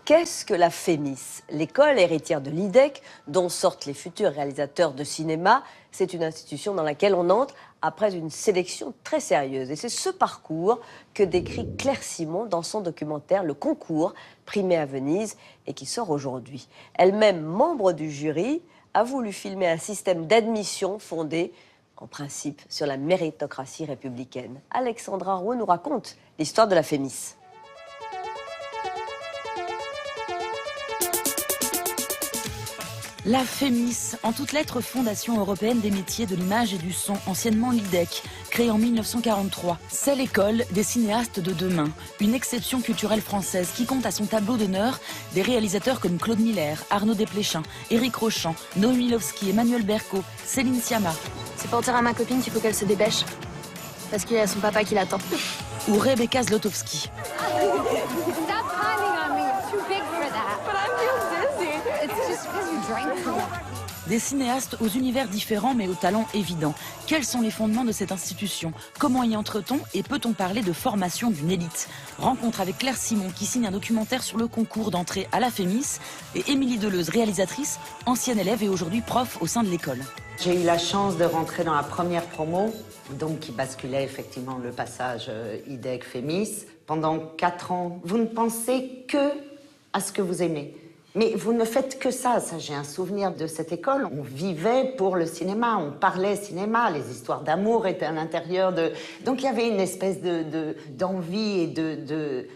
Qu'est-ce que la FEMIS? L'école héritière de l'IDEC, dont sortent les futurs réalisateurs de cinéma. C'est une institution dans laquelle on entre après une sélection très sérieuse. Et c'est ce parcours que décrit Claire Simon dans son documentaire Le Concours, primé à Venise et qui sort aujourd'hui. Elle-même membre du jury, a voulu filmer un système d'admission fondé, en principe, sur la méritocratie républicaine. Alexandra Roux nous raconte l'histoire de la FEMIS. La FEMIS, en toutes lettres Fondation européenne des métiers de l'image et du son, anciennement l'IDEC, créée en 1943. C'est l'école des cinéastes de demain, une exception culturelle française qui compte à son tableau d'honneur des réalisateurs comme Claude Miller, Arnaud Desplechin, Éric Rochant, Noémie Lvovsky, Emmanuel Berco, Céline Sciamma. C'est pour dire à ma copine qu'il faut qu'elle se dépêche, parce qu'il y a son papa qui l'attend. Ou Rebecca Zlotowski. Des cinéastes aux univers différents mais aux talents évidents. Quels sont les fondements de cette institution? Comment y entre-t-on et peut-on parler de formation d'une élite? Rencontre avec Claire Simon qui signe un documentaire sur le concours d'entrée à la FEMIS et Émilie Deleuze, réalisatrice, ancienne élève et aujourd'hui prof au sein de l'école. J'ai eu la chance de rentrer dans la première promo, donc qui basculait effectivement le passage IDEC-FEMIS. Pendant 4 ans, vous ne pensez que à ce que vous aimez. Mais vous ne faites que ça. J'ai un souvenir de cette école. On vivait pour le cinéma, on parlait cinéma, les histoires d'amour étaient à l'intérieur de... Donc il y avait une espèce d'envie et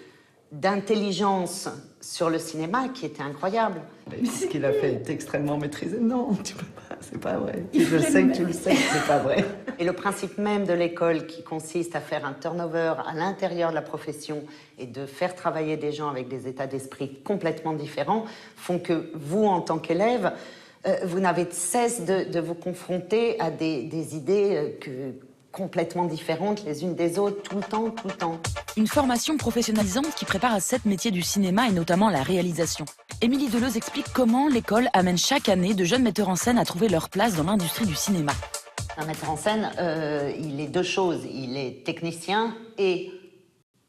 d'intelligence sur le cinéma qui était incroyable. Ce qu'il a fait est extrêmement maîtrisé. Non, tu peux pas, c'est pas vrai. Je sais que tu le sais, c'est pas vrai. Et le principe même de l'école qui consiste à faire un turnover à l'intérieur de la profession et de faire travailler des gens avec des états d'esprit complètement différents font que vous, en tant qu'élève, vous n'avez de cesse de vous confronter à des idées complètement différentes les unes des autres, tout le temps, tout le temps. Une formation professionnalisante qui prépare à 7 métiers du cinéma et notamment la réalisation. Émilie Deleuze explique comment l'école amène chaque année de jeunes metteurs en scène à trouver leur place dans l'industrie du cinéma. Un metteur en scène, il est 2 choses. Il est technicien et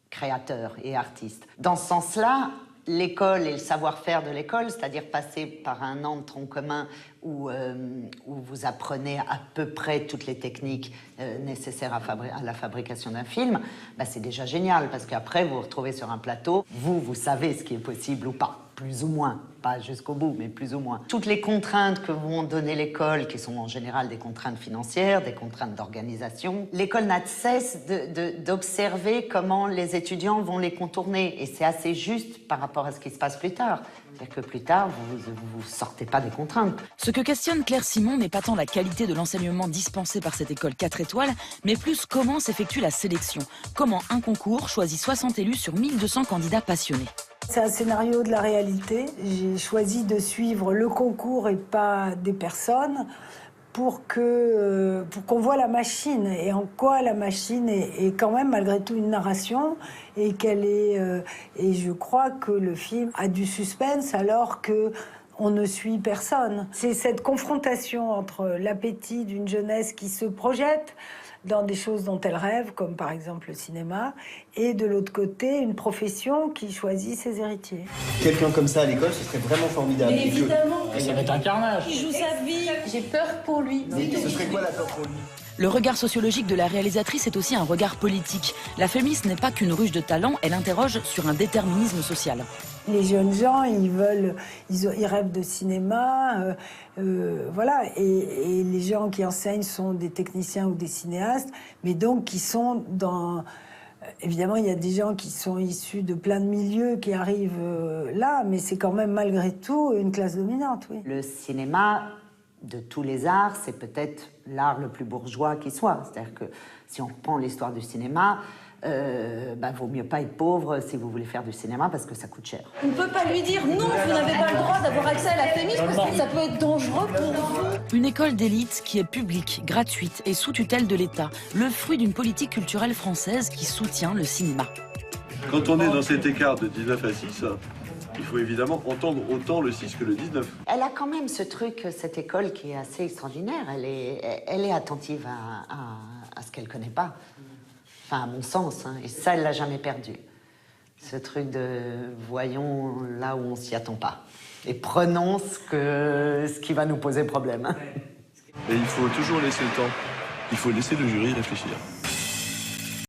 créateur et artiste. Dans ce sens-là, l'école et le savoir-faire de l'école, c'est-à-dire passer par un an de tronc commun où vous apprenez à peu près toutes les techniques nécessaires à la fabrication d'un film, bah c'est déjà génial, parce qu'après, vous vous retrouvez sur un plateau, vous savez ce qui est possible ou pas, plus ou moins, pas jusqu'au bout, mais plus ou moins. Toutes les contraintes que vont donner l'école, qui sont en général des contraintes financières, des contraintes d'organisation, l'école n'a de cesse d'observer comment les étudiants vont les contourner, et c'est assez juste par rapport à ce qui se passe plus tard. C'est-à-dire que plus tard, vous sortez pas des contraintes. Ce que questionne Claire Simon n'est pas tant la qualité de l'enseignement dispensé par cette école 4 étoiles, mais plus comment s'effectue la sélection. Comment un concours choisit 60 élus sur 1200 candidats passionnés. C'est un scénario de la réalité. J'ai choisi de suivre le concours et pas des personnes pour qu'on voit la machine et en quoi la machine est quand même malgré tout une narration et qu'elle est et je crois que le film a du suspense alors que on ne suit personne. C'est cette confrontation entre l'appétit d'une jeunesse qui se projette dans des choses dont elle rêve, comme par exemple le cinéma, et de l'autre côté, une profession qui choisit ses héritiers. Quelqu'un comme ça à l'école, ce serait vraiment formidable. Mais évidemment. Ça va être un carnage. Il joue sa vie. J'ai peur pour lui. Mais ce serait quoi la peur pour lui? Le regard sociologique de la réalisatrice est aussi un regard politique. La FEMIS n'est pas qu'une ruche de talent, elle interroge sur un déterminisme social. Les jeunes gens, ils rêvent de cinéma, voilà. Et les gens qui enseignent sont des techniciens ou des cinéastes, mais donc qui sont dans... Évidemment, il y a des gens qui sont issus de plein de milieux qui arrivent là, mais c'est quand même malgré tout une classe dominante, oui. Le cinéma, de tous les arts, c'est peut-être l'art le plus bourgeois qui soit. C'est-à-dire que si on reprend l'histoire du cinéma, vaut mieux pas être pauvre si vous voulez faire du cinéma parce que ça coûte cher. On ne peut pas lui dire non, vous n'avez pas le droit d'avoir accès à la FEMIS parce que ça peut être dangereux pour vous. Une école d'élite qui est publique, gratuite et sous tutelle de l'État. Le fruit d'une politique culturelle française qui soutient le cinéma. Quand on est dans cet écart de 19 à 6, il faut évidemment entendre autant le 6 que le 19. Elle a quand même ce truc, cette école qui est assez extraordinaire. Elle est attentive à ce qu'elle connaît pas. Enfin, à mon sens, hein, et ça, elle l'a jamais perdu. Ce truc de voyons là où on s'y attend pas. Et prenons ce qui va nous poser problème. Et il faut toujours laisser le temps. Il faut laisser le jury réfléchir.